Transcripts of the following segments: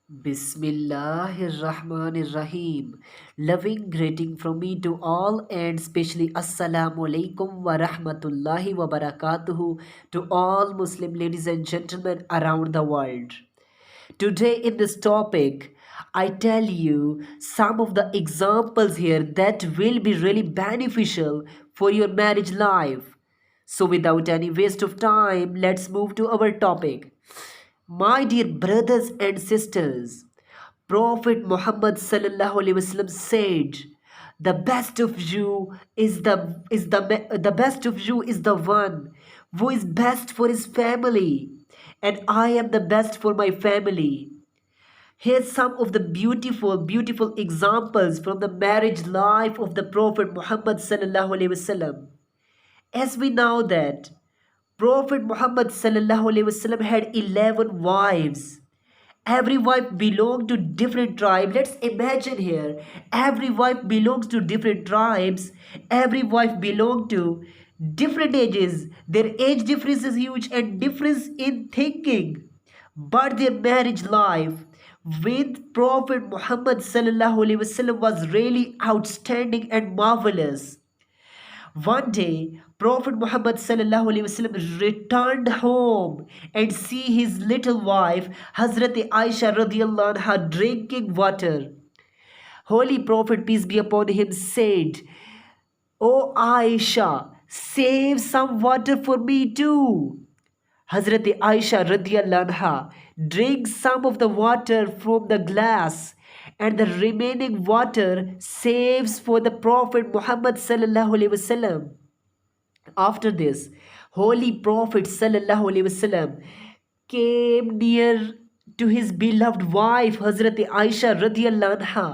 Bismillahirrahmanirrahim. Loving greeting from me to all and especially Assalamu alaikum wa rahmatullahi wa barakatuhu to all Muslim ladies and gentlemen around the world. Today in this topic, I tell you some of the examples here that will be really beneficial for your marriage life. So without any waste of time, let's move to our topic. My dear brothers and sisters, Prophet Muhammad sallallahu alaihi wasallam said, "The best of you the best of you is the one who is best for his family, and I am the best for my family." Here's some of the beautiful examples from the marriage life of the Prophet Muhammad sallallahu alaihi wasallam. As we know that Prophet Muhammad sallallahu alaihi wasallam had 11 wives. Every wife belonged to different tribe. Let's imagine here. Every wife belongs to different tribes. Every wife belonged to different ages. Their age difference is huge and difference in thinking. But their marriage life with Prophet Muhammad sallallahu alaihi wasallam was really outstanding and marvelous. One day, Prophet Muhammad sallallahu alaihi wasallam returned home and see his little wife Hazrat Aisha radiallahu anha drinking water. Holy Prophet, peace be upon him, said, "O Aisha, save some water for me too." Hazrat Aisha radiallahu anha drinks some of the water from the glass, and the remaining water saves for the Prophet Muhammad sallallahu alaihi wasallam. After this, Holy Prophet sallallahu alaihi wasallam came near to his beloved wife Hazrat Aisha radiallahu anha.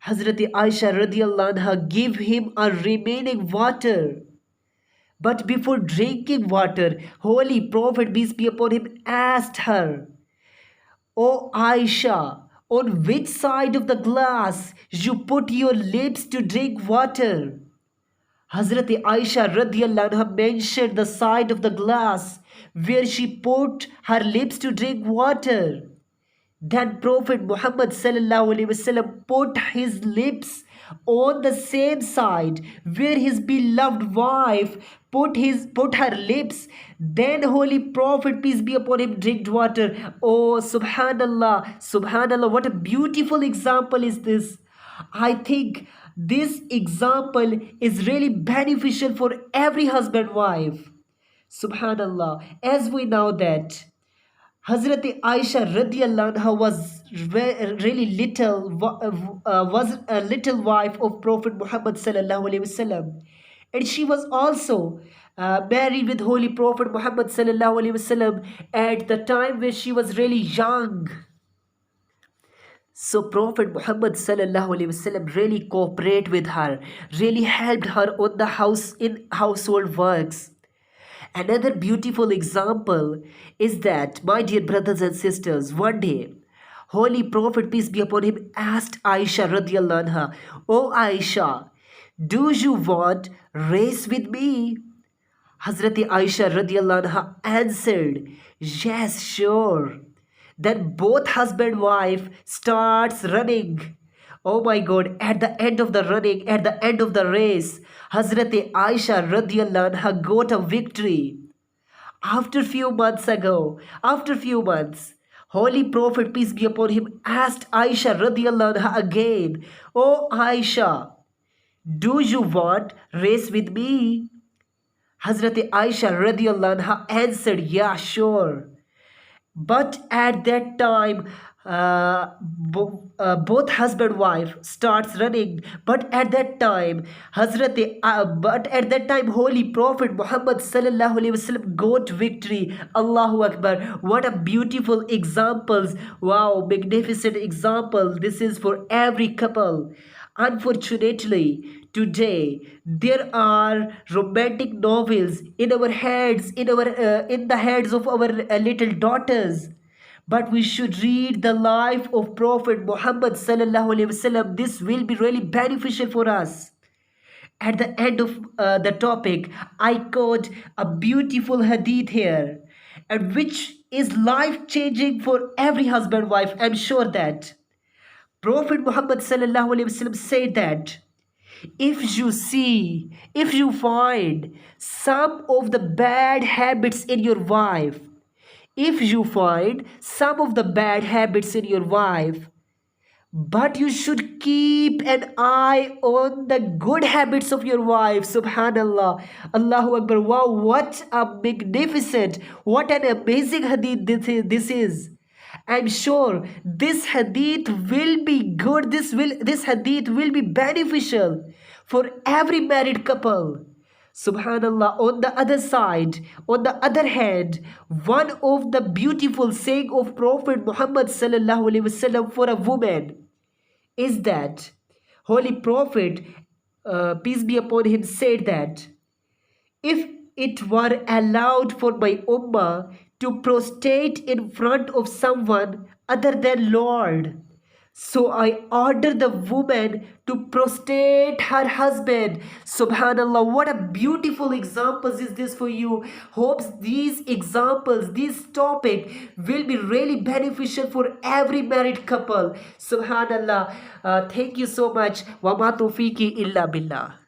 Hazrat Aisha radiallahu anha give him a remaining water. But before drinking water, Holy Prophet, peace be upon him, asked her, "O Aisha, on which side of the glass you put your lips to drink water?" Hazrat Aisha radiallahu anha mentioned the side of the glass where she put her lips to drink water. Then Prophet Muhammad sallallahu alaihi wasallam put his lips on the same side where his beloved wife put her lips. Then Holy Prophet, peace be upon him, drinked water. Oh, subhanallah, subhanallah, what a beautiful example is this. I think this example is really beneficial for every husband wife. Subhanallah, as we know that Hazrat Aisha radiallahu anha really was a little wife of Prophet Muhammad sallallahu alaihi wasallam, and she was also married with Holy Prophet Muhammad sallallahu alaihi wasallam at the time where she was really young. So Prophet Muhammad sallallahu alaihi wasallam really cooperated with her, really helped her on the household works. Another beautiful example is that, my dear brothers and sisters, one day, Holy Prophet, peace be upon him, asked Aisha radiallahu anha, "O Aisha, do you want race with me?" Hazrat Aisha radiallahu anha answered, "Yes, sure." Then both husband and wife starts running. Oh my God, at the end of the running, at the end of the race, Hazrat Aisha radiallahu anha got a victory. After few months, Holy Prophet, peace be upon him, asked Aisha radiallahu anha again, "Oh Aisha, do you want race with me?" Hazrat Aisha radiallahu anha answered, "Yeah, sure." But at that time, both husband and wife starts running. But at that time, Holy Prophet Muhammad sallallahu alaihi wasallam got victory. Allahu Akbar! What a beautiful examples! Wow, magnificent example! This is for every couple. Unfortunately, today there are romantic novels in our heads, in the heads of our little daughters. But we should read the life of Prophet Muhammad sallallahu alaihi wasallam. This will be really beneficial for us. At the end of the topic, I quote a beautiful hadith here, and which is life changing for every husband wife. I'm sure that Prophet Muhammad sallallahu alaihi wasallam said that if you see, if you find some of the bad habits in your wife, if you find some of the bad habits in your wife, but you should keep an eye on the good habits of your wife. Subhanallah. Allahu Akbar. Wow, what a magnificent, what an amazing hadith this is. I'm sure this hadith will be good. This hadith will be beneficial for every married couple. Subhanallah. On the other side, on the other hand, one of the beautiful saying of Prophet Muhammad sallallahu alaihi wasallam for a woman is that Holy Prophet, peace be upon him, said that if it were allowed for my ummah to prostrate in front of someone other than Lord, so I order the woman to prostrate her husband. Subhanallah, what a beautiful examples is this for you. Hopes these examples, this topic will be really beneficial for every married couple. Subhanallah. Thank you so much. Wa ma tawfiqi illa billah.